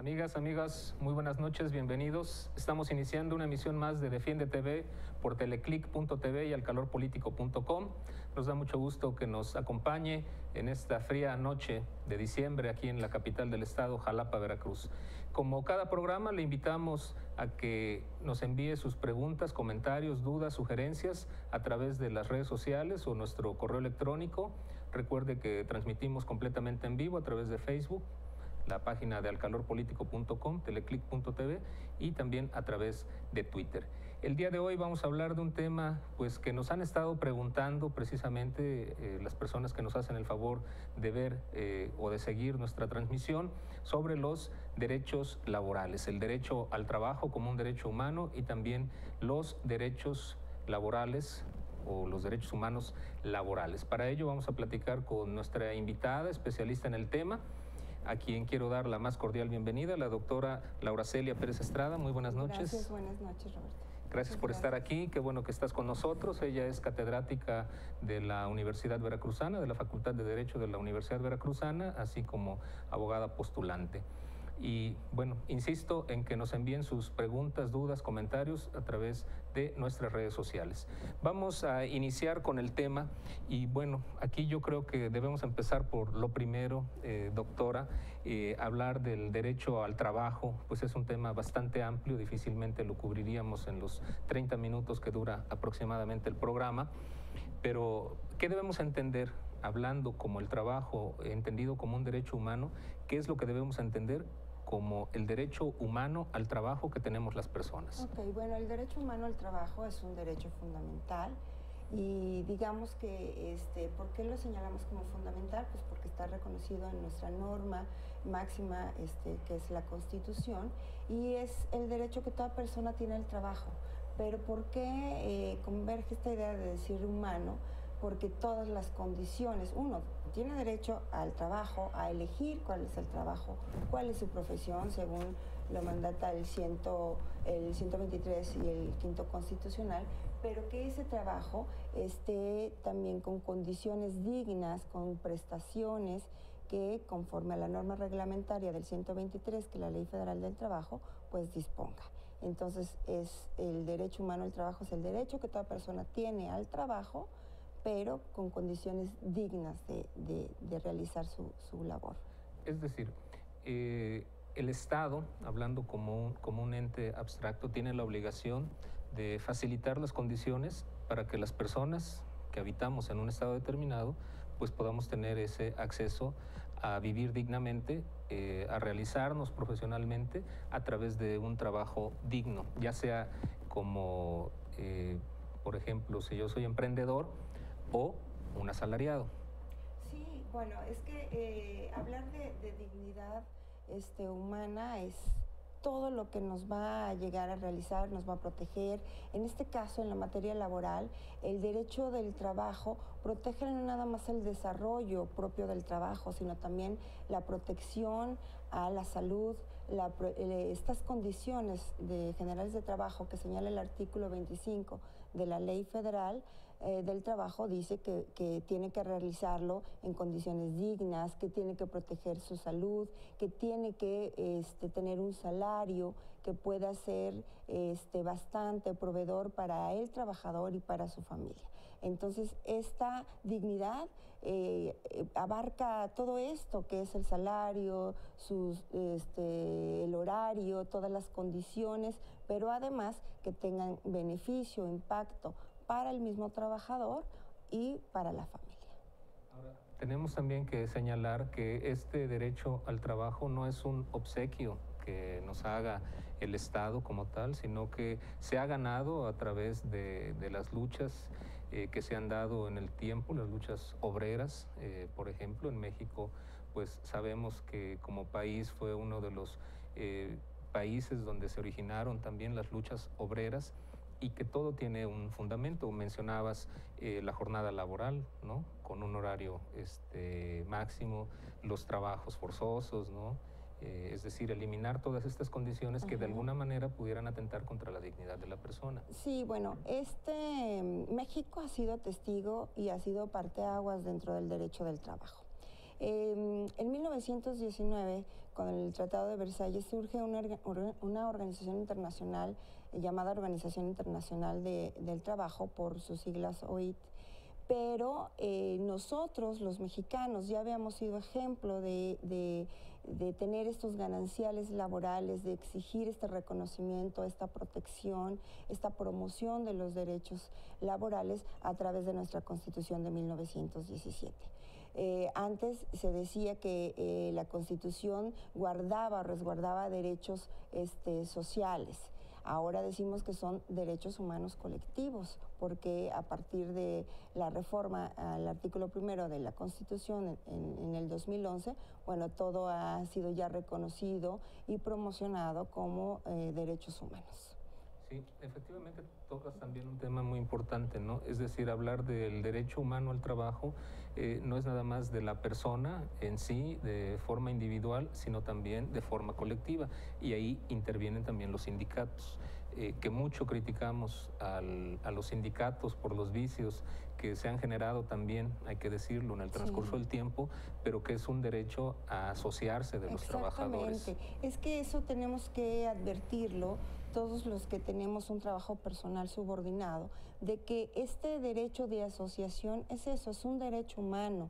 Amigas, amigas, muy buenas noches, bienvenidos. Estamos iniciando una emisión más de Defiende TV por teleclic.tv y alcalorpolitico.com. Nos da mucho gusto que nos acompañe en esta fría noche de diciembre aquí en la capital del estado, Jalapa, Veracruz. Como cada programa, le invitamos a que nos envíe sus preguntas, comentarios, dudas, sugerencias a través de las redes sociales o nuestro correo electrónico. Recuerde que transmitimos completamente en vivo a través de Facebook, la página de alcalorpolitico.com, teleclic.tv y también a través de Twitter. El día de hoy vamos a hablar de un tema pues, que nos han estado preguntando precisamente las personas que nos hacen el favor de ver o de seguir nuestra transmisión sobre los derechos laborales, el derecho al trabajo como un derecho humano y también los derechos laborales o los derechos humanos laborales. Para ello vamos a platicar con nuestra invitada, especialista en el tema, a quien quiero dar la más cordial bienvenida, la doctora Laura Celia Pérez Estrada. Muy buenas noches. Gracias, buenas noches, Roberto. Gracias por estar aquí, qué bueno que estás con nosotros. Ella es catedrática de la Universidad Veracruzana, de la Facultad de Derecho de la Universidad Veracruzana, así como abogada postulante. Y bueno, insisto en que nos envíen sus preguntas, dudas, comentarios a través de nuestras redes sociales. Vamos a iniciar con el tema y bueno, aquí yo creo que debemos empezar por lo primero, doctora, hablar del derecho al trabajo, pues es un tema bastante amplio, difícilmente lo cubriríamos en los 30 minutos que dura aproximadamente el programa, pero ¿qué debemos entender? Hablando como el trabajo entendido como un derecho humano, ¿qué es lo que debemos entender como el derecho humano al trabajo que tenemos las personas? Ok, bueno, el derecho humano al trabajo es un derecho fundamental y digamos que, ¿por qué lo señalamos como fundamental? Pues porque está reconocido en nuestra norma máxima, que es la Constitución, y es el derecho que toda persona tiene al trabajo. Pero ¿por qué converge esta idea de decir humano? Porque todas las condiciones, uno tiene derecho al trabajo, a elegir cuál es el trabajo, cuál es su profesión, según lo mandata el 123 y el quinto constitucional, pero que ese trabajo esté también con condiciones dignas, con prestaciones que conforme a la norma reglamentaria del 123, que la Ley Federal del Trabajo, pues disponga. Entonces, es el derecho humano al trabajo, es el derecho que toda persona tiene al trabajo, pero con condiciones dignas de realizar su labor. Es decir, el Estado, hablando como un ente abstracto, tiene la obligación de facilitar las condiciones para que las personas que habitamos en un estado determinado, pues podamos tener ese acceso a vivir dignamente, a realizarnos profesionalmente a través de un trabajo digno, ya sea como, por ejemplo, si yo soy emprendedor, o un asalariado. Sí, bueno, es que hablar de dignidad humana es todo lo que nos va a llegar a realizar, nos va a proteger. En este caso, en la materia laboral, el derecho del trabajo protege no nada más el desarrollo propio del trabajo, sino también la protección a la salud, estas condiciones generales de trabajo que señala el artículo 25 de la Ley Federal del Trabajo, dice que tiene que realizarlo en condiciones dignas, que tiene que proteger su salud, que tiene que tener un salario que pueda ser bastante proveedor para el trabajador y para su familia. Entonces, esta dignidad abarca todo esto, que es el salario, el horario, todas las condiciones, pero además que tengan beneficio, impacto para el mismo trabajador y para la familia. Ahora, tenemos también que señalar que este derecho al trabajo no es un obsequio que nos haga el Estado como tal, sino que se ha ganado a través de las luchas que se han dado en el tiempo, las luchas obreras. Por ejemplo, en México, pues sabemos que como país fue uno de los países donde se originaron también las luchas obreras y que todo tiene un fundamento. Mencionabas la jornada laboral, ¿no? Con un horario máximo, los trabajos forzosos, ¿no? Es decir, eliminar todas estas condiciones que de alguna manera pudieran atentar contra la dignidad de la persona. Sí, bueno, México ha sido testigo y ha sido parteaguas dentro del derecho del trabajo. En 1919, con el Tratado de Versalles, surge una organización internacional llamada Organización Internacional del Trabajo, por sus siglas OIT, pero nosotros, los mexicanos, ya habíamos sido ejemplo de tener estos gananciales laborales, de exigir este reconocimiento, esta protección, esta promoción de los derechos laborales a través de nuestra Constitución de 1917. Antes se decía que la Constitución resguardaba derechos sociales. Ahora decimos que son derechos humanos colectivos, porque a partir de la reforma al artículo 1 de la Constitución en el 2011, bueno, todo ha sido ya reconocido y promocionado como derechos humanos. Sí, efectivamente tocas también un tema muy importante, ¿no? Es decir, hablar del derecho humano al trabajo no es nada más de la persona en sí, de forma individual, sino también de forma colectiva. Y ahí intervienen también los sindicatos, que mucho criticamos a los sindicatos por los vicios que se han generado también, hay que decirlo, en el transcurso del tiempo, pero que es un derecho a asociarse de los trabajadores. Exactamente. Es que eso tenemos que advertirlo todos los que tenemos un trabajo personal subordinado, de que este derecho de asociación es eso, es un derecho humano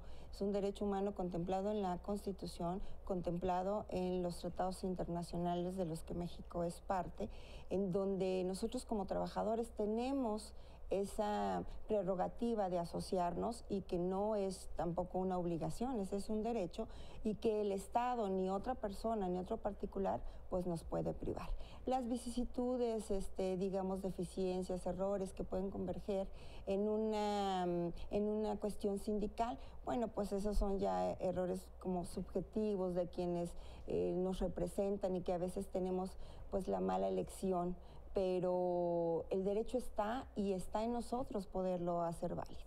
contemplado en la Constitución, contemplado en los tratados internacionales de los que México es parte, en donde nosotros como trabajadores tenemos esa prerrogativa de asociarnos y que no es tampoco una obligación, ese es un derecho y que el Estado, ni otra persona, ni otro particular, pues nos puede privar. Las vicisitudes, digamos, deficiencias, errores que pueden converger en una cuestión sindical, bueno, pues esos son ya errores como subjetivos de quienes nos representan y que a veces tenemos pues la mala elección, pero el derecho está y está en nosotros poderlo hacer válido.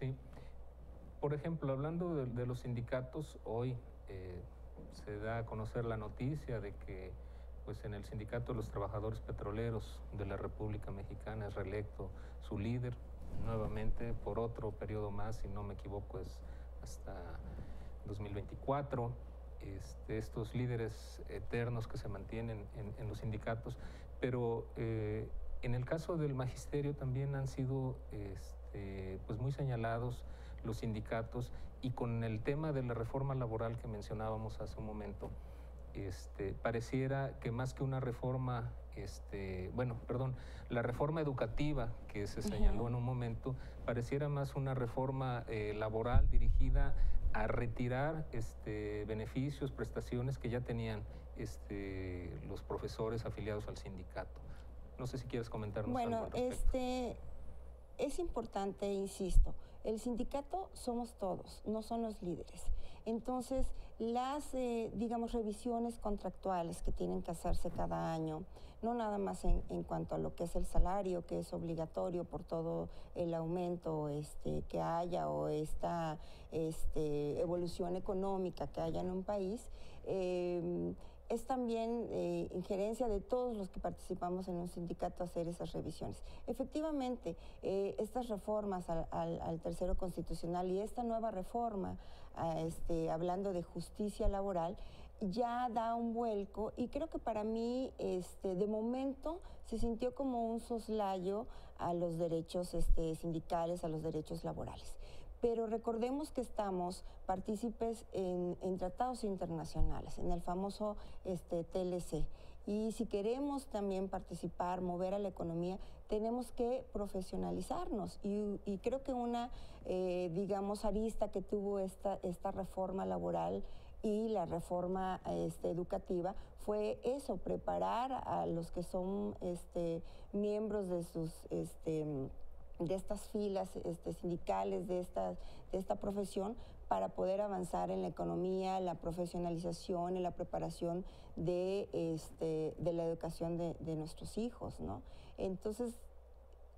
Sí. Por ejemplo, hablando de los sindicatos, hoy se da a conocer la noticia de que pues, en el Sindicato de los Trabajadores Petroleros de la República Mexicana es reelecto su líder nuevamente por otro periodo más, si no me equivoco, es hasta 2024. Estos líderes eternos que se mantienen en los sindicatos, pero en el caso del magisterio también han sido pues muy señalados los sindicatos, y con el tema de la reforma laboral que mencionábamos hace un momento, pareciera que más que una reforma, la reforma educativa que se señaló en un momento, pareciera más una reforma laboral dirigida a retirar beneficios, prestaciones que ya tenían los profesores afiliados al sindicato. No sé si quieres comentarnos algo al respecto. Es importante, insisto, el sindicato somos todos, no son los líderes. Entonces, las, revisiones contractuales que tienen que hacerse cada año, no nada más en cuanto a lo que es el salario, que es obligatorio por todo el aumento que haya o esta evolución económica que haya en un país, es también injerencia de todos los que participamos en un sindicato hacer esas revisiones. Efectivamente, estas reformas al tercero constitucional y esta nueva reforma, hablando de justicia laboral, ya da un vuelco, y creo que para mí, de momento, se sintió como un soslayo a los derechos sindicales, a los derechos laborales. Pero recordemos que estamos partícipes en tratados internacionales, en el famoso TLC. Y si queremos también participar, mover a la economía, tenemos que profesionalizarnos. Y creo que una, arista que tuvo esta reforma laboral y la reforma educativa fue eso, preparar a los que son miembros de sus de estas filas sindicales, de esta profesión, para poder avanzar en la economía, la profesionalización, en la preparación de la educación de nuestros hijos, ¿no? Entonces,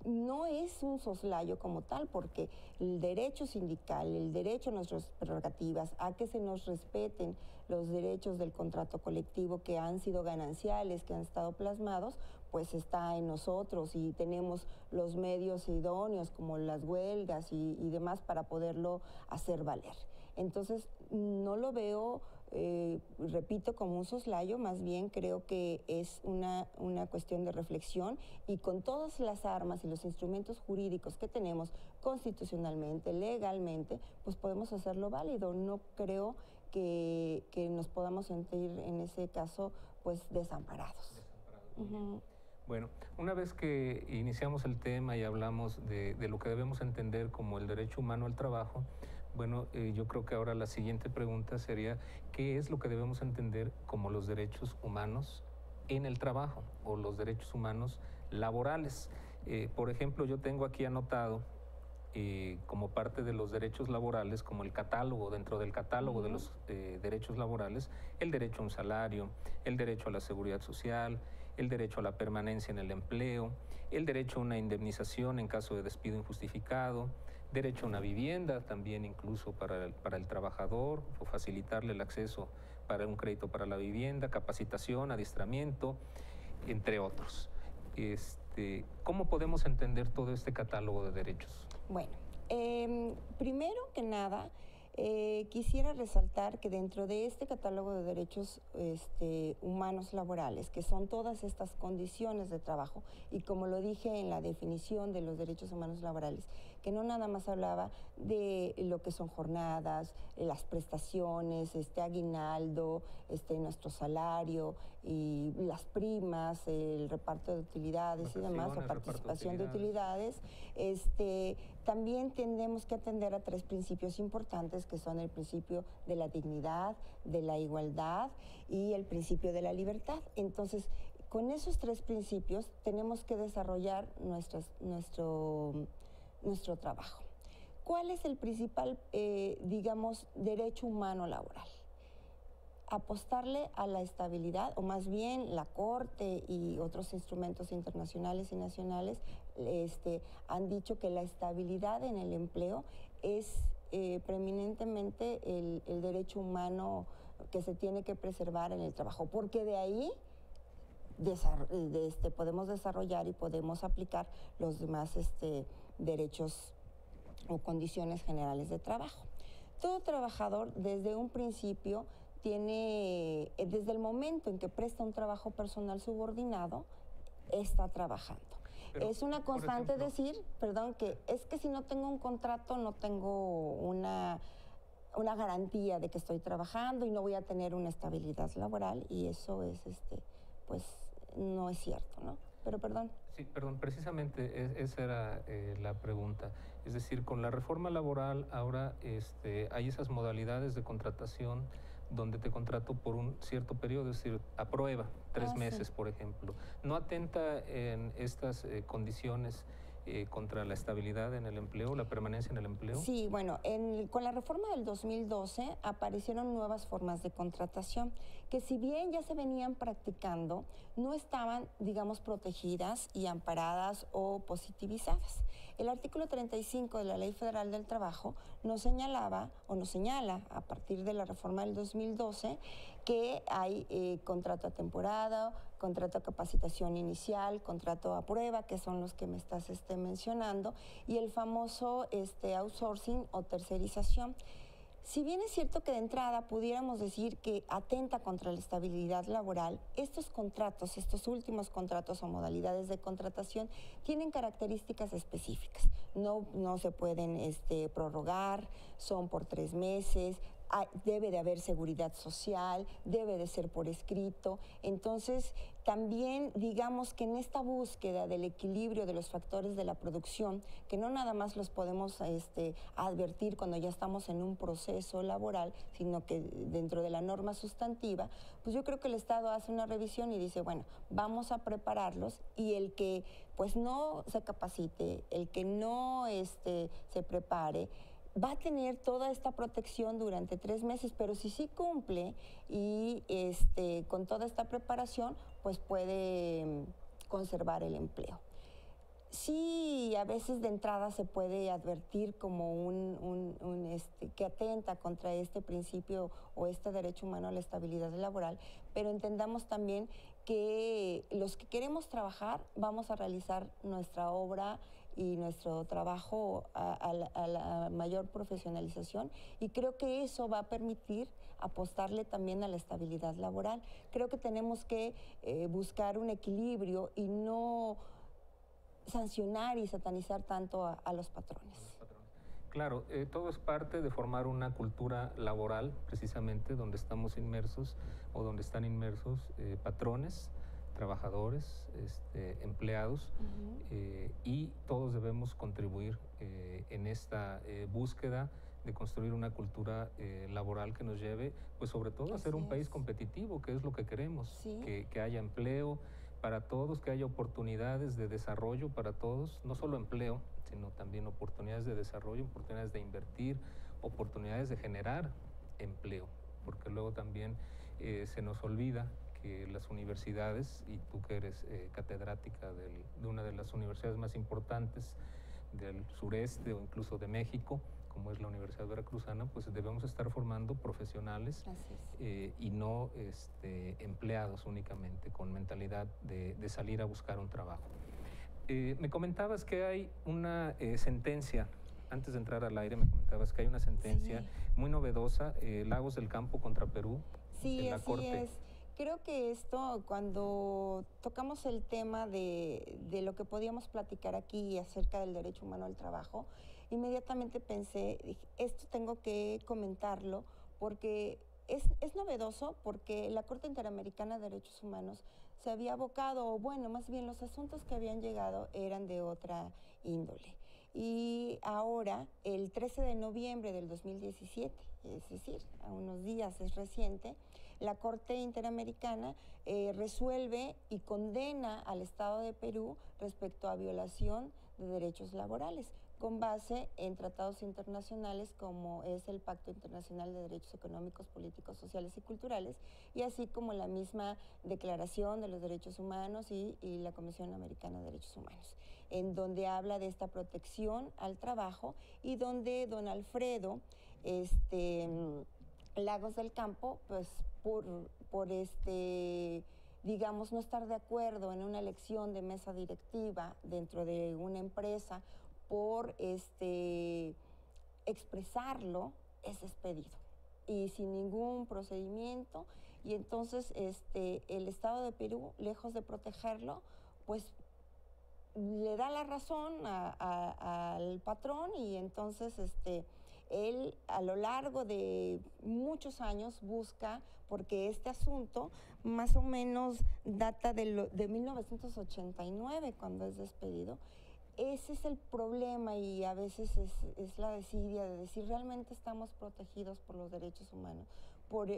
no es un soslayo como tal, porque el derecho sindical, el derecho a nuestras prerrogativas, a que se nos respeten los derechos del contrato colectivo que han sido gananciales, que han estado plasmados, pues está en nosotros, y tenemos los medios idóneos como las huelgas y demás para poderlo hacer valer. Entonces, no lo veo, repito, como un soslayo, más bien creo que es una cuestión de reflexión, y con todas las armas y los instrumentos jurídicos que tenemos constitucionalmente, legalmente, pues podemos hacerlo válido. No creo que nos podamos sentir en ese caso pues desamparados. Bueno, una vez que iniciamos el tema y hablamos de lo que debemos entender como el derecho humano al trabajo, bueno, yo creo que ahora la siguiente pregunta sería, ¿qué es lo que debemos entender como los derechos humanos en el trabajo o los derechos humanos laborales? Por ejemplo, yo tengo aquí anotado como parte de los derechos laborales, como el catálogo, dentro del catálogo de los derechos laborales, el derecho a un salario, el derecho a la seguridad social, el derecho a la permanencia en el empleo, el derecho a una indemnización en caso de despido injustificado, derecho a una vivienda también incluso para el trabajador, o facilitarle el acceso para un crédito para la vivienda, capacitación, adiestramiento, entre otros. ¿Cómo podemos entender todo este catálogo de derechos? Bueno, primero que nada, quisiera resaltar que dentro de este catálogo de derechos humanos laborales, que son todas estas condiciones de trabajo, y como lo dije en la definición de los derechos humanos laborales, que no nada más hablaba de lo que son jornadas, las prestaciones, aguinaldo, nuestro salario y las primas, el reparto de utilidades y demás, o participación de utilidades, también tenemos que atender a tres principios importantes, que son el principio de la dignidad, de la igualdad y el principio de la libertad. Entonces, con esos tres principios tenemos que desarrollar nuestro trabajo. ¿Cuál es el principal, derecho humano laboral? Apostarle a la estabilidad, o más bien la Corte y otros instrumentos internacionales y nacionales han dicho que la estabilidad en el empleo es preeminentemente el derecho humano que se tiene que preservar en el trabajo, porque de ahí podemos desarrollar y podemos aplicar los demás derechos o condiciones generales de trabajo. Todo trabajador desde un principio tiene, desde el momento en que presta un trabajo personal subordinado, está trabajando. Pero, es una constante decir, que es que si no tengo un contrato no tengo una garantía de que estoy trabajando y no voy a tener una estabilidad laboral, y eso es, pues no es cierto, ¿no? Pero perdón. Sí, perdón, precisamente esa era la pregunta. Es decir, con la reforma laboral ahora hay esas modalidades de contratación donde te contrato por un cierto periodo, es decir, a prueba, 3 meses, sí, por ejemplo. ¿No atenta en estas condiciones contra la estabilidad en el empleo, la permanencia en el empleo? Sí, bueno, con la reforma del 2012 aparecieron nuevas formas de contratación que, si bien ya se venían practicando, no estaban, digamos, protegidas y amparadas o positivizadas. El artículo 35 de la Ley Federal del Trabajo nos señalaba, o nos señala a partir de la reforma del 2012, que hay contrato a temporada, contrato a capacitación inicial, contrato a prueba, que son los que me estás mencionando, y el famoso outsourcing o tercerización. Si bien es cierto que de entrada pudiéramos decir que atenta contra la estabilidad laboral, estos contratos, estos últimos contratos o modalidades de contratación tienen características específicas. No se pueden prorrogar, son por 3 meses, debe de haber seguridad social, debe de ser por escrito. Entonces, también digamos que en esta búsqueda del equilibrio de los factores de la producción, que no nada más los podemos advertir cuando ya estamos en un proceso laboral, sino que dentro de la norma sustantiva, pues yo creo que el Estado hace una revisión y dice, bueno, vamos a prepararlos, y el que pues no se capacite, el que no se prepare, va a tener toda esta protección durante 3 meses, pero si sí cumple y con toda esta preparación, pues puede conservar el empleo. Sí, a veces de entrada se puede advertir como que atenta contra este principio o este derecho humano a la estabilidad laboral, pero entendamos también que los que queremos trabajar vamos a realizar nuestra obra y nuestro trabajo a la mayor profesionalización, y creo que eso va a permitir apostarle también a la estabilidad laboral. Creo que tenemos que buscar un equilibrio y no sancionar y satanizar tanto a los patrones. Claro, todo es parte de formar una cultura laboral, precisamente, donde estamos inmersos o donde están inmersos patrones, trabajadores, empleados, y todos debemos contribuir en esta búsqueda de construir una cultura laboral que nos lleve, pues sobre todo a ser un país competitivo, que es lo que queremos, sí. que haya empleo para todos, que haya oportunidades de desarrollo para todos, no solo empleo, sino también oportunidades de desarrollo, oportunidades de invertir, oportunidades de generar empleo, porque luego también se nos olvida que las universidades, y tú que eres catedrática de una de las universidades más importantes del sureste o incluso de México, como es la Universidad Veracruzana, pues debemos estar formando profesionales y no empleados únicamente, con mentalidad de salir a buscar un trabajo. Me comentabas que hay una sentencia, antes de entrar al aire me comentabas que hay una sentencia muy novedosa, Lagos del Campo contra Perú, en la Corte. Creo que esto, cuando tocamos el tema de lo que podíamos platicar aquí acerca del derecho humano al trabajo, inmediatamente pensé, dije, esto tengo que comentarlo porque es novedoso, porque la Corte Interamericana de Derechos Humanos se había abocado, o bueno, más bien los asuntos que habían llegado eran de otra índole. Y ahora, el 13 de noviembre del 2017, es decir, a unos días, es reciente, la Corte Interamericana resuelve y condena al Estado de Perú respecto a violación de derechos laborales, con base en tratados internacionales como es el Pacto Internacional de Derechos Económicos, Políticos, Sociales y Culturales, y así como la misma Declaración de los Derechos Humanos y la Comisión Americana de Derechos Humanos, en donde habla de esta protección al trabajo y donde don Alfredo Lagos del Campo, pues por digamos, no estar de acuerdo en una elección de mesa directiva dentro de una empresa, por expresarlo, es despedido y sin ningún procedimiento. Y entonces el Estado de Perú, lejos de protegerlo, pues le da la razón al patrón, y entonces él a lo largo de muchos años busca, porque este asunto más o menos data de 1989, cuando es despedido. Ese es el problema, y a veces es la desidia de decir, ¿realmente estamos protegidos por los derechos humanos? Por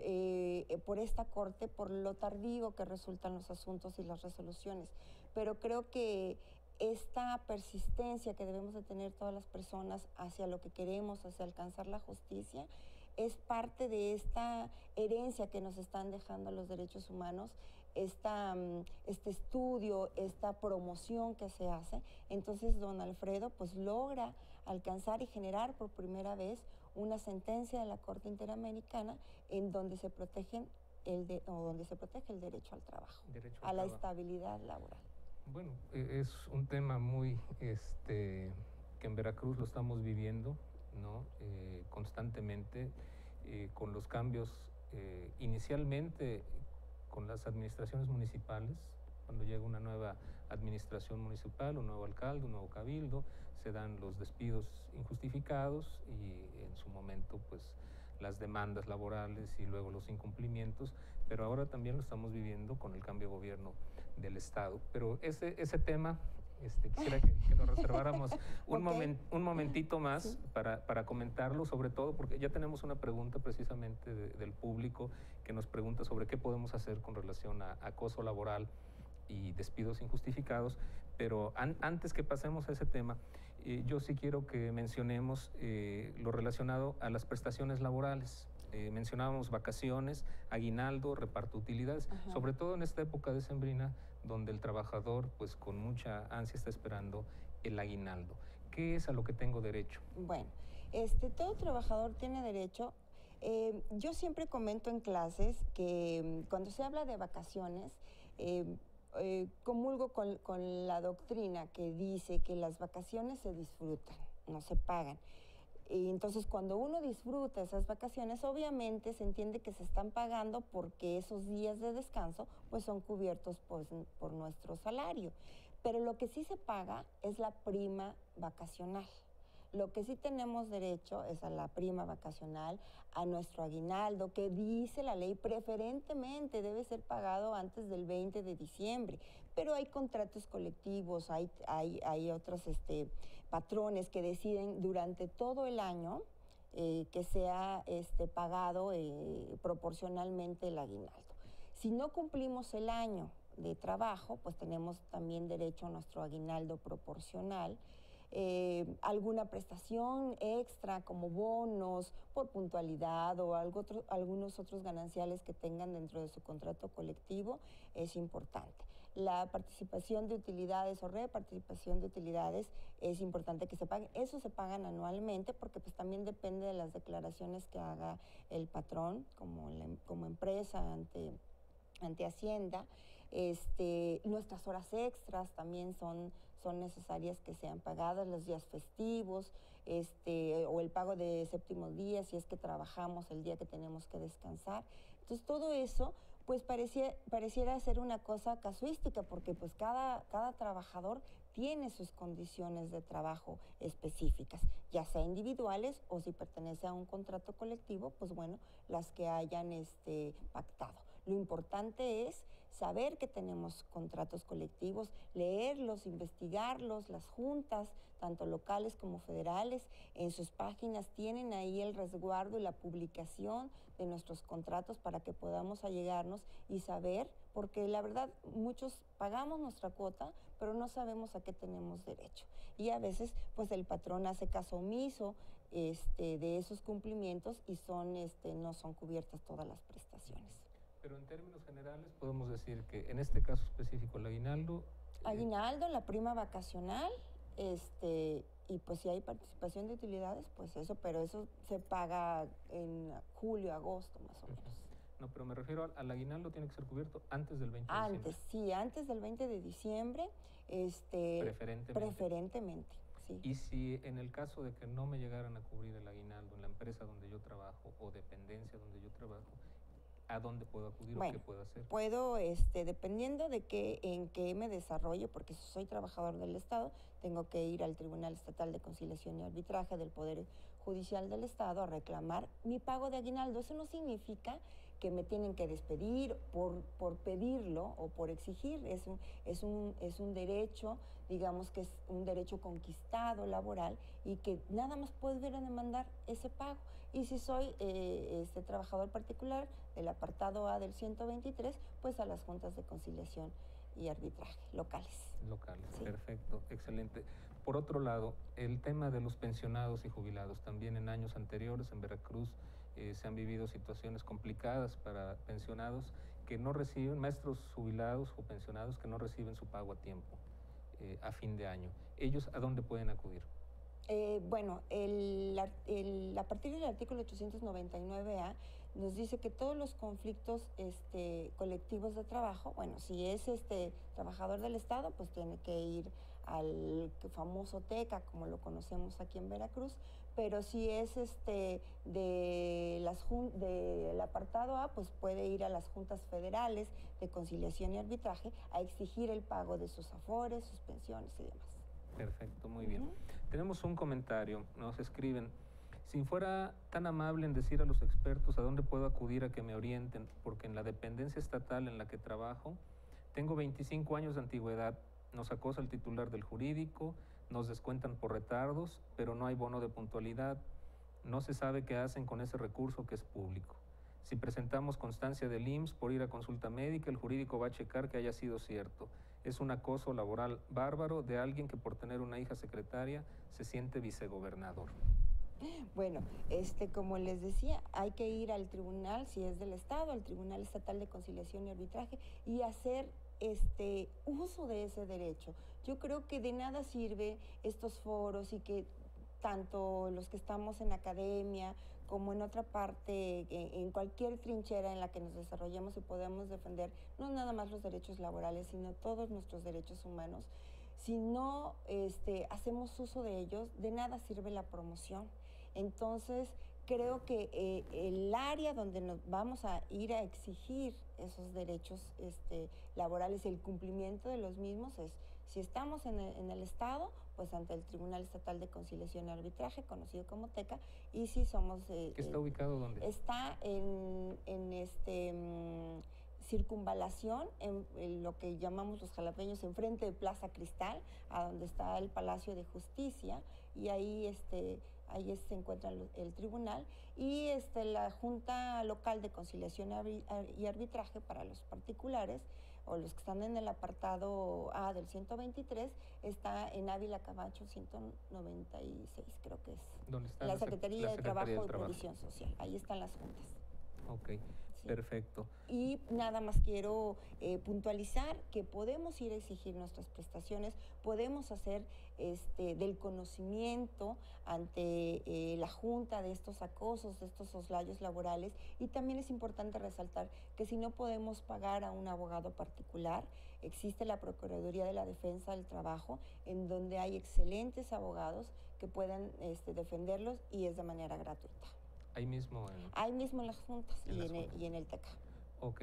esta Corte, por lo tardío que resultan los asuntos y las resoluciones. Pero creo que esta persistencia que debemos de tener todas las personas hacia lo que queremos, hacia alcanzar la justicia, es parte de esta herencia que nos están dejando los derechos humanos, este estudio, esta promoción que se hace. Entonces don Alfredo pues logra alcanzar y generar por primera vez una sentencia de la Corte Interamericana en donde se protege el derecho al trabajo, a la estabilidad laboral. Bueno, es un tema muy que en Veracruz lo estamos viviendo, ¿no? Constantemente, con los cambios inicialmente con las administraciones municipales. Cuando llega una nueva administración municipal, un nuevo alcalde, un nuevo cabildo, se dan los despidos injustificados y en su momento pues las demandas laborales y luego los incumplimientos, pero ahora también lo estamos viviendo con el cambio de gobierno del Estado. Pero ese tema quisiera que nos reserváramos un momentito más para comentarlo, sobre todo porque ya tenemos una pregunta precisamente del público que nos pregunta sobre qué podemos hacer con relación a acoso laboral y despidos injustificados, pero antes que pasemos a ese tema, yo sí quiero que mencionemos lo relacionado a las prestaciones laborales. Mencionábamos vacaciones, aguinaldo, reparto de utilidades, sobre todo en esta época decembrina, donde el trabajador pues con mucha ansia está esperando el aguinaldo. ¿Qué es a lo que tengo derecho? Bueno, todo trabajador tiene derecho. Yo siempre comento en clases que cuando se habla de vacaciones, comulgo con la doctrina que dice que las vacaciones se disfrutan, no se pagan. Y entonces, cuando uno disfruta esas vacaciones, obviamente se entiende que se están pagando porque esos días de descanso pues son cubiertos por nuestro salario. Pero lo que sí se paga es la prima vacacional. Lo que sí tenemos derecho es a la prima vacacional, a nuestro aguinaldo, que dice la ley, preferentemente debe ser pagado antes del 20 de diciembre. Pero hay contratos colectivos, hay otros patrones que deciden durante todo el año que sea pagado proporcionalmente el aguinaldo. Si no cumplimos el año de trabajo, pues tenemos también derecho a nuestro aguinaldo proporcional. Alguna prestación extra como bonos por puntualidad o algunos otros gananciales que tengan dentro de su contrato colectivo es importante. La participación de utilidades o reparticipación de utilidades es importante que se paguen. Eso se pagan anualmente porque pues también depende de las declaraciones que haga el patrón como empresa ante Hacienda. Nuestras horas extras también son necesarias que sean pagadas, los días festivos, o el pago de séptimo día si es que trabajamos el día que tenemos que descansar. Entonces, todo eso pues pareciera ser una cosa casuística porque pues cada trabajador tiene sus condiciones de trabajo específicas, ya sea individuales o si pertenece a un contrato colectivo, pues bueno, las que hayan pactado. Lo importante es saber que tenemos contratos colectivos, leerlos, investigarlos, las juntas, tanto locales como federales, en sus páginas tienen ahí el resguardo y la publicación de nuestros contratos para que podamos allegarnos y saber, porque la verdad muchos pagamos nuestra cuota, pero no sabemos a qué tenemos derecho. Y a veces pues el patrón hace caso omiso de esos cumplimientos y no son cubiertas todas las prestaciones. Pero en términos generales podemos decir que en este caso específico el aguinaldo... Aguinaldo, la prima vacacional, y pues si hay participación de utilidades, pues eso, pero eso se paga en julio, agosto más o menos. No, pero me refiero al aguinaldo, tiene que ser cubierto antes del 20 de diciembre. Sí, antes del 20 de diciembre, preferentemente, sí. Y si en el caso de que no me llegaran a cubrir el aguinaldo en la empresa donde yo trabajo o dependencia donde yo trabajo, ¿a dónde puedo acudir o qué puedo hacer? Puedo, dependiendo de en qué me desarrollo, porque si soy trabajador del Estado, tengo que ir al Tribunal Estatal de Conciliación y Arbitraje del Poder Judicial del Estado a reclamar mi pago de aguinaldo. Eso no significa que me tienen que despedir por pedirlo o por exigir. Es un derecho, digamos que es un derecho conquistado laboral y que nada más puedo ir a demandar ese pago. Y si soy trabajador particular del apartado A del 123, pues a las juntas de conciliación y arbitraje locales. Locales, sí. Perfecto, excelente. Por otro lado, el tema de los pensionados y jubilados. También en años anteriores en Veracruz se han vivido situaciones complicadas para pensionados que no reciben, maestros jubilados o pensionados que no reciben su pago a tiempo a fin de año. ¿Ellos a dónde pueden acudir? Bueno, a partir del artículo 899A nos dice que todos los conflictos colectivos de trabajo, bueno, si es trabajador del Estado, pues tiene que ir al famoso TECA, como lo conocemos aquí en Veracruz, pero si es del apartado A, pues puede ir a las juntas federales de conciliación y arbitraje a exigir el pago de sus afores, sus pensiones y demás. Perfecto, muy bien. Tenemos un comentario, nos escriben: si fuera tan amable en decir a los expertos a dónde puedo acudir a que me orienten, porque en la dependencia estatal en la que trabajo tengo 25 años de antigüedad, nos acosa el titular del jurídico, nos descuentan por retardos, pero no hay bono de puntualidad, no se sabe qué hacen con ese recurso que es público. Si presentamos constancia del IMSS por ir a consulta médica, el jurídico va a checar que haya sido cierto. Es un acoso laboral bárbaro de alguien que por tener una hija secretaria se siente vicegobernador. Bueno, como les decía, hay que ir al tribunal, si es del Estado, al Tribunal Estatal de Conciliación y Arbitraje y hacer uso de ese derecho. Yo creo que de nada sirve estos foros y que tanto los que estamos en academia como en otra parte, en cualquier trinchera en la que nos desarrollemos y podemos defender no nada más los derechos laborales, sino todos nuestros derechos humanos. Si no hacemos uso de ellos, de nada sirve la promoción. Entonces, creo que el área donde nos vamos a ir a exigir esos derechos laborales y el cumplimiento de los mismos es, si estamos en el Estado, pues ante el Tribunal Estatal de Conciliación y Arbitraje, conocido como TECA, y si somos... ¿Qué está ubicado dónde? Está en circunvalación, en lo que llamamos los jalapeños, enfrente de Plaza Cristal, a donde está el Palacio de Justicia, y ahí ahí se encuentra el tribunal, y la Junta Local de Conciliación y Arbitraje para los particulares, o los que están en el apartado A del 123, está en Ávila Camacho 196, creo que es. ¿Dónde está? La Secretaría de Trabajo y Previsión Social. Ahí están las juntas. Ok, sí. Perfecto. Y nada más quiero puntualizar que podemos ir a exigir nuestras prestaciones, podemos hacer del conocimiento ante la Junta de estos acosos, de estos soslayos laborales, y también es importante resaltar que si no podemos pagar a un abogado particular, existe la Procuraduría de la Defensa del Trabajo, en donde hay excelentes abogados que puedan defenderlos, y es de manera gratuita. Ahí mismo en las juntas y en el TECA. Ok.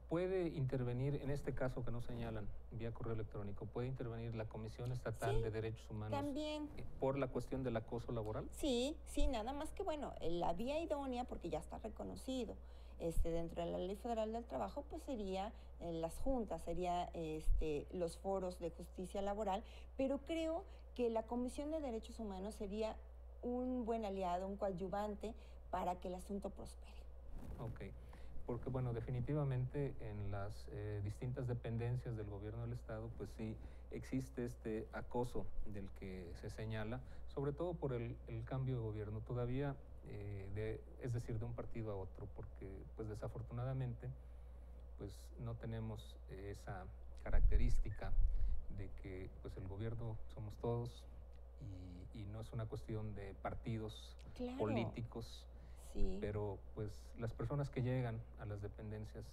¿Puede intervenir, en este caso que nos señalan, vía correo electrónico, puede intervenir la Comisión Estatal de Derechos Humanos también por la cuestión del acoso laboral? Sí, nada más que, bueno, la vía idónea, porque ya está reconocido dentro de la Ley Federal del Trabajo, pues sería las juntas, sería los foros de justicia laboral, pero creo que la Comisión de Derechos Humanos sería un buen aliado, un coadyuvante para que el asunto prospere. Ok, porque bueno, definitivamente en las distintas dependencias del gobierno del Estado, pues sí existe este acoso del que se señala, sobre todo por el cambio de gobierno, todavía, es decir, de un partido a otro, porque pues desafortunadamente pues no tenemos esa característica de que pues el gobierno somos todos y no es una cuestión de partidos políticos. Sí. Pero pues las personas que llegan a las dependencias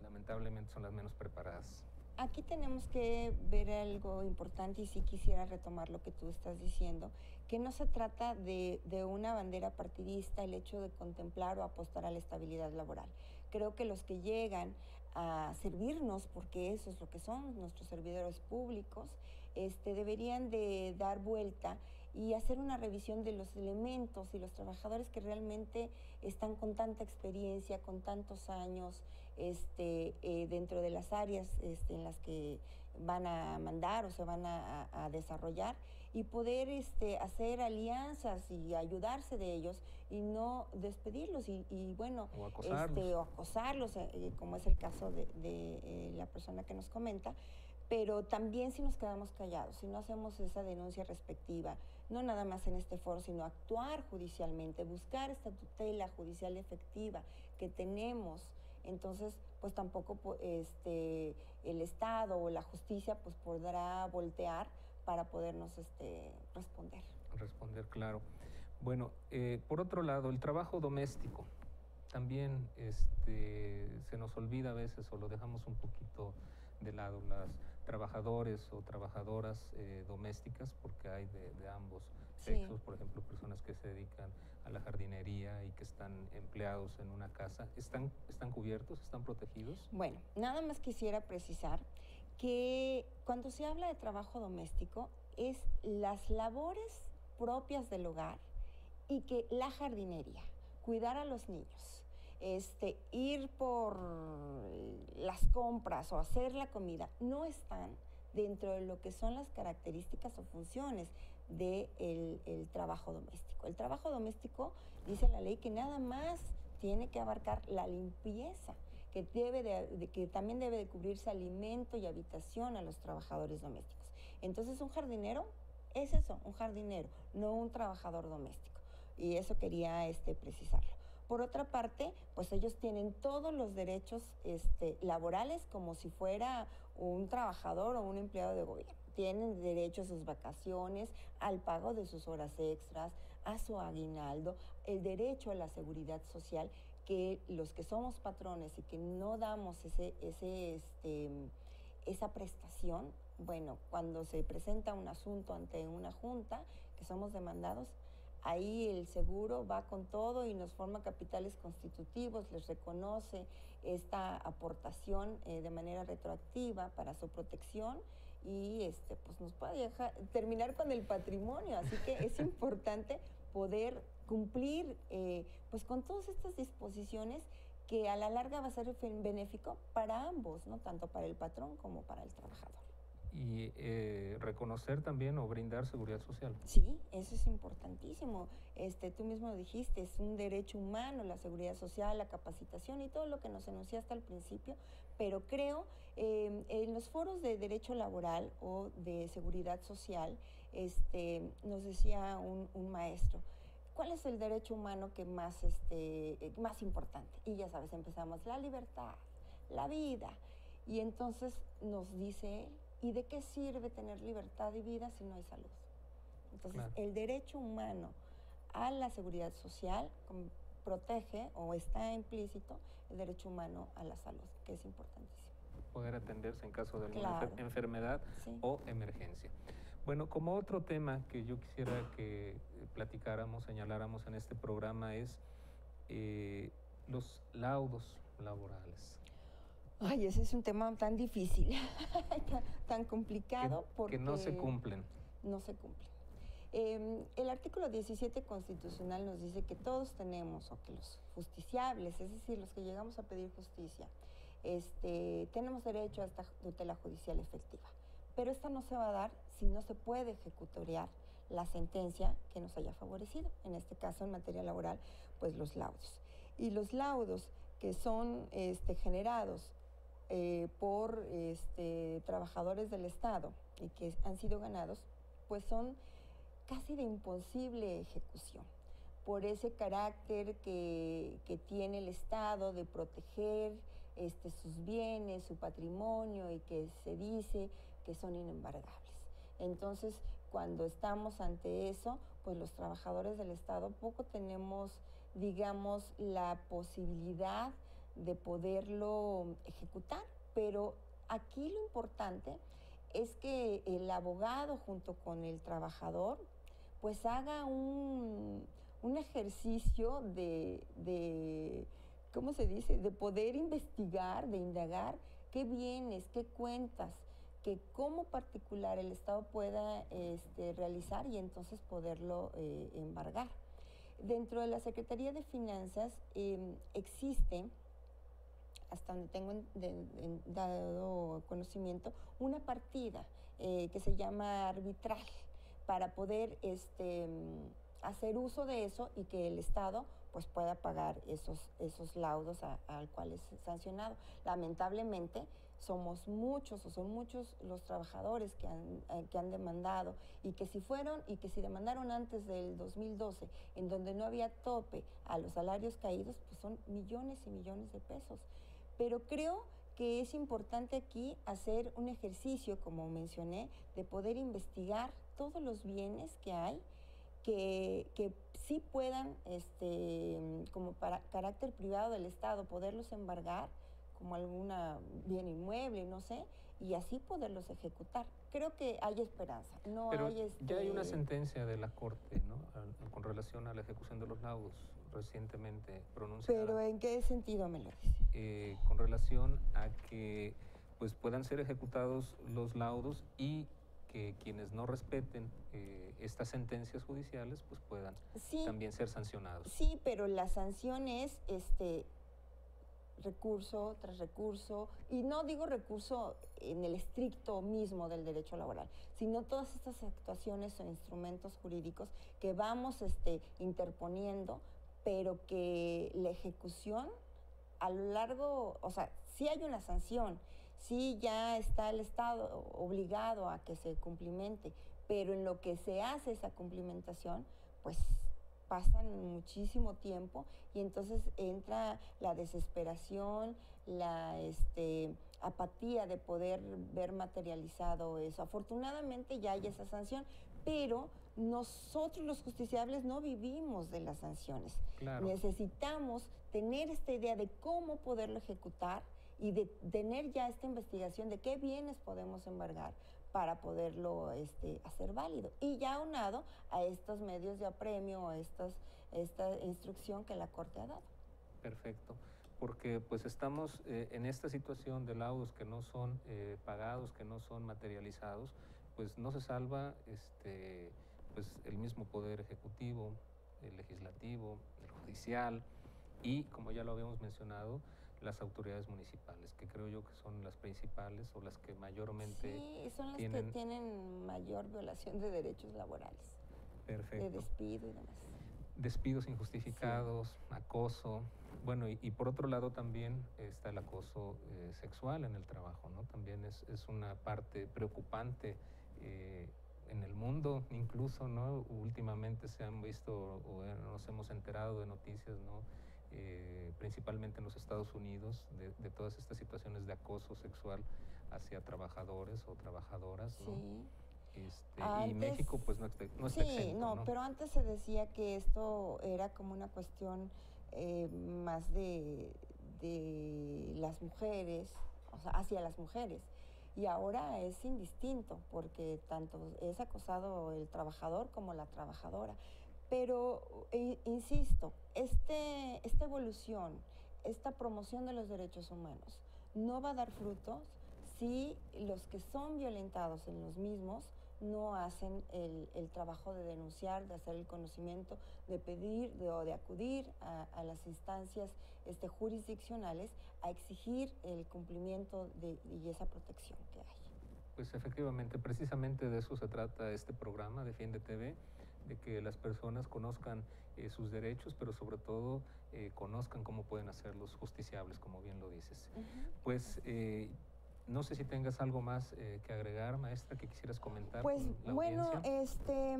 lamentablemente son las menos preparadas. Aquí tenemos que ver algo importante, y sí quisiera retomar lo que tú estás diciendo, que no se trata de una bandera partidista el hecho de contemplar o apostar a la estabilidad laboral. Creo que los que llegan a servirnos, porque eso es lo que son nuestros servidores públicos, deberían de dar vuelta y hacer una revisión de los elementos y los trabajadores que realmente están con tanta experiencia, con tantos años dentro de las áreas en las que van a mandar o se van a desarrollar, y poder hacer alianzas y ayudarse de ellos y no despedirlos y bueno, o acosarlos, como es el caso de la persona que nos comenta. Pero también si nos quedamos callados, si no hacemos esa denuncia respectiva, no nada más en este foro, sino actuar judicialmente, buscar esta tutela judicial efectiva que tenemos, entonces pues tampoco el Estado o la justicia pues podrá voltear para podernos responder. Responder, claro. Bueno, por otro lado, el trabajo doméstico también se nos olvida a veces o lo dejamos un poquito de lado, las trabajadores o trabajadoras domésticas, porque hay de ambos sexos, sí. Por ejemplo, personas que se dedican a la jardinería y que están empleados en una casa, ¿están cubiertos, están protegidos? Bueno, nada más quisiera precisar que cuando se habla de trabajo doméstico es las labores propias del hogar y que la jardinería, cuidar a los niños, ir por las compras o hacer la comida, no están dentro de lo que son las características o funciones del trabajo doméstico. El trabajo doméstico, dice la ley, que nada más tiene que abarcar la limpieza, que también debe de cubrirse alimento y habitación a los trabajadores domésticos. Entonces, un jardinero es eso, un jardinero, no un trabajador doméstico. Y eso quería precisarlo. Por otra parte, pues ellos tienen todos los derechos laborales como si fuera un trabajador o un empleado de gobierno. tienen derecho a sus vacaciones, al pago de sus horas extras, a su aguinaldo, el derecho a la seguridad social, que los que somos patrones y que no damos esa prestación, bueno, cuando se presenta un asunto ante una junta, que somos demandados, ahí el seguro va con todo y nos forma capitales constitutivos, les reconoce esta aportación de manera retroactiva para su protección y pues nos puede terminar con el patrimonio. Así que es importante poder cumplir pues con todas estas disposiciones que a la larga va a ser benéfico para ambos, ¿no? Tanto para el patrón como para el trabajador. Y reconocer también o brindar seguridad social. Sí, eso es importantísimo. Tú mismo lo dijiste, es un derecho humano, la seguridad social, la capacitación y todo lo que nos enunciaste al principio, pero creo en los foros de derecho laboral o de seguridad social, nos decía un maestro, ¿cuál es el derecho humano que más importante? Y ya sabes, empezamos la libertad, la vida, y entonces nos dice él, ¿y de qué sirve tener libertad y vida si no hay salud? Entonces, claro, el derecho humano a la seguridad social protege o está implícito el derecho humano a la salud, que es importantísimo. Poder atenderse en caso de alguna enfermedad o emergencia. Bueno, como otro tema que yo quisiera que platicáramos, señaláramos en este programa es los laudos laborales. Ay, ese es un tema tan difícil, tan complicado porque... Que no se cumplen. No se cumplen. El artículo 17 constitucional nos dice que todos tenemos, o que los justiciables, es decir, los que llegamos a pedir justicia, tenemos derecho a esta tutela judicial efectiva. Pero esta no se va a dar si no se puede ejecutoriar la sentencia que nos haya favorecido. En este caso, en materia laboral, pues los laudos. Y los laudos que son generados por trabajadores del Estado y que han sido ganados, pues son casi de imposible ejecución, por ese carácter que tiene el Estado de proteger sus bienes, su patrimonio, y que se dice que son inembargables. Entonces, cuando estamos ante eso, pues los trabajadores del Estado poco tenemos, digamos, la posibilidad de poderlo ejecutar, pero aquí lo importante es que el abogado junto con el trabajador pues haga un ejercicio de ¿cómo se dice?, de poder investigar, de indagar qué bienes, qué cuentas, que como particular el Estado pueda realizar y entonces poderlo embargar. Dentro de la Secretaría de Finanzas existe, hasta donde tengo dado conocimiento, una partida que se llama arbitral para poder hacer uso de eso y que el Estado pues pueda pagar esos laudos al cual es sancionado. Lamentablemente son muchos los trabajadores que han demandado y que si demandaron antes del 2012, en donde no había tope a los salarios caídos, pues son millones y millones de pesos. Pero creo que es importante aquí hacer un ejercicio, como mencioné, de poder investigar todos los bienes que hay, que sí puedan, como para carácter privado del Estado, poderlos embargar, como algún bien inmueble, no sé, y así poderlos ejecutar. Creo que hay esperanza. Pero ya hay una sentencia de la Corte, ¿no?, con relación a la ejecución de los laudos, recientemente pronunciada. ¿Pero en qué sentido me lo dice? Con relación a que pues puedan ser ejecutados los laudos y que quienes no respeten estas sentencias judiciales pues puedan también ser sancionados. Sí, pero la sanción es recurso tras recurso, y no digo recurso en el estricto mismo del derecho laboral, sino todas estas actuaciones o instrumentos jurídicos que vamos interponiendo, pero que la ejecución a lo largo, o sea, sí hay una sanción, sí ya está el Estado obligado a que se cumplimente, pero en lo que se hace esa cumplimentación, pues pasan muchísimo tiempo y entonces entra la desesperación, apatía de poder ver materializado eso. Afortunadamente ya hay esa sanción, pero nosotros los justiciables no vivimos de las sanciones. Claro. Necesitamos tener esta idea de cómo poderlo ejecutar y de tener ya esta investigación de qué bienes podemos embargar para poderlo hacer válido. Y ya aunado a estos medios de apremio, esta instrucción que la Corte ha dado. Perfecto, porque pues estamos en esta situación de laudos que no son pagados, que no son materializados, pues no se salva pues el mismo poder ejecutivo, el legislativo, el judicial y, como ya lo habíamos mencionado, las autoridades municipales, que creo yo que son las principales o las que mayormente sí, son las que tienen mayor violación de derechos laborales. Perfecto. De despido y demás. Despidos injustificados, sí. Acoso. Bueno, y por otro lado también está el acoso sexual en el trabajo, ¿no? También es una parte preocupante en el mundo, incluso, ¿no? Últimamente se han visto o nos hemos enterado de noticias, ¿no? Principalmente en los Estados Unidos, de todas estas situaciones de acoso sexual hacia trabajadores o trabajadoras, ¿no? Sí. Y México pues no está sí, exento, ¿no? Pero antes se decía que esto era como una cuestión más de las mujeres, o sea, hacia las mujeres. Y ahora es indistinto, porque tanto es acosado el trabajador como la trabajadora. Pero, insisto, esta evolución, esta promoción de los derechos humanos no va a dar frutos si los que son violentados en los mismos no hacen el trabajo de denunciar, de hacer el conocimiento, de pedir o de acudir a las instancias jurisdiccionales a exigir el cumplimiento y esa protección que hay. Pues efectivamente, precisamente de eso se trata este programa, Defiende TV, de que las personas conozcan sus derechos, pero sobre todo conozcan cómo pueden hacerlos justiciables, como bien lo dices. Pues no sé si tengas algo más que agregar, maestra, que quisieras comentar. Pues con la bueno, audiencia.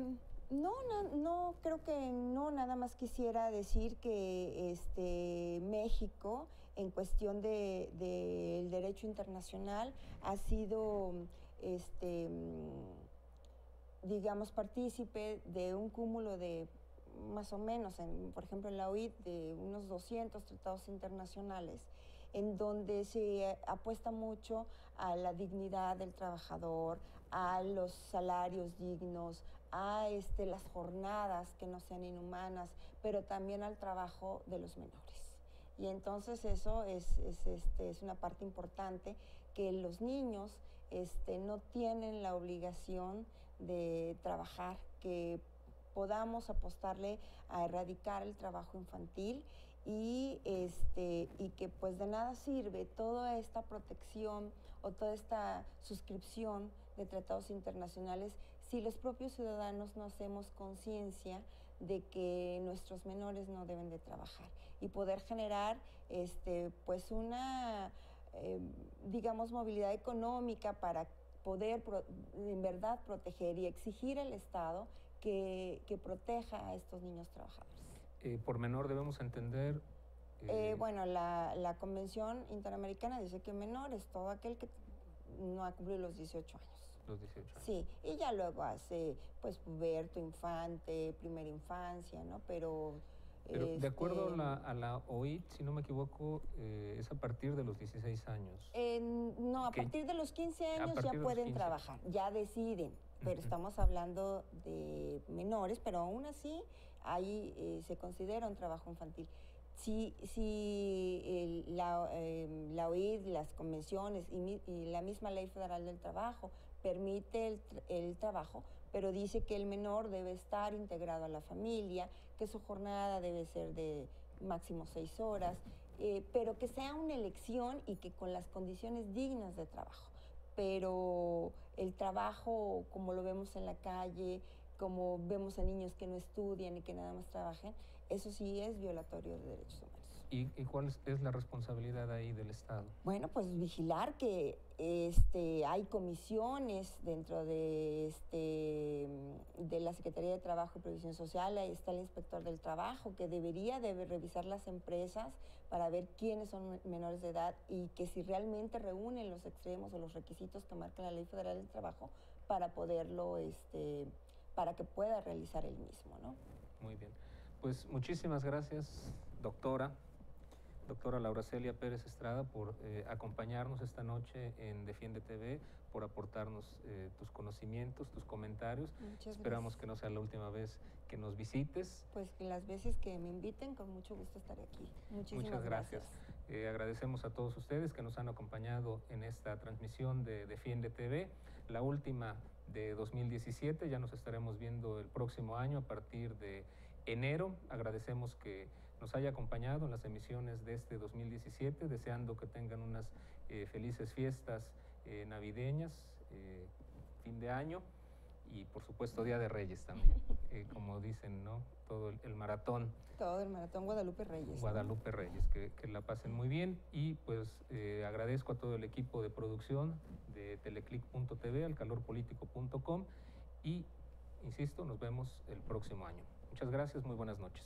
No, creo que no, nada más quisiera decir que México, en cuestión del derecho internacional, ha sido, digamos, partícipe de un cúmulo de más o menos, por ejemplo, en la OIT, de unos 200 tratados internacionales, en donde se apuesta mucho a la dignidad del trabajador, a los salarios dignos, a las jornadas que no sean inhumanas, pero también al trabajo de los menores. Y entonces eso es una parte importante, que los niños no tienen la obligación de trabajar, que podamos apostarle a erradicar el trabajo infantil y que pues de nada sirve toda esta protección o toda esta suscripción de tratados internacionales si los propios ciudadanos no hacemos conciencia de que nuestros menores no deben de trabajar y poder generar pues una digamos movilidad económica para poder en verdad proteger y exigir al Estado que proteja a estos niños trabajadores. Por menor debemos entender... Bueno, la Convención Interamericana dice que menor es todo aquel que no ha cumplido los 18 años. Los 18 años. Sí, y ya luego hace, pues, puberto, infante, primera infancia, ¿no? Pero de acuerdo a la OIT, si no me equivoco, es a partir de los 16 años. No, a partir de los 15 años ya pueden trabajar, ya deciden. Pero estamos hablando de menores, pero aún así ahí se considera un trabajo infantil. Si la OIT, las convenciones y la misma Ley Federal del Trabajo permite el trabajo, pero dice que el menor debe estar integrado a la familia, que su jornada debe ser de máximo 6 horas, pero que sea una elección y que con las condiciones dignas de trabajo. Pero el trabajo, como lo vemos en la calle, como vemos a niños que no estudian y que nada más trabajan, eso sí es violatorio de derechos humanos. ¿Y cuál es la responsabilidad ahí del Estado? Bueno, pues vigilar que hay comisiones dentro de la Secretaría de Trabajo y Previsión Social. Ahí está el inspector del trabajo, que debería de revisar las empresas para ver quiénes son menores de edad y que si realmente reúnen los extremos o los requisitos que marca la Ley Federal del Trabajo para poderlo, para que pueda realizar el mismo, ¿no? Muy bien. Pues muchísimas gracias, doctora Laura Celia Pérez Estrada, por acompañarnos esta noche en Defiende TV, por aportarnos tus conocimientos, tus comentarios. Muchas Esperamos gracias. que no sea la última vez que nos visites. Pues que las veces que me inviten, con mucho gusto estaré aquí. Muchísimas Muchas gracias. Agradecemos a todos ustedes que nos han acompañado en esta transmisión de Defiende TV, la última de 2017. Ya nos estaremos viendo el próximo año a partir de enero. Agradecemos que nos haya acompañado en las emisiones de este 2017, deseando que tengan unas felices fiestas navideñas, fin de año y por supuesto Día de Reyes también, como dicen, ¿no? Todo el maratón. Todo el maratón Guadalupe Reyes. Guadalupe Reyes, que la pasen muy bien y pues agradezco a todo el equipo de producción de teleclick.tv, alcalorpolitico.com y insisto, nos vemos el próximo año. Muchas gracias, muy buenas noches.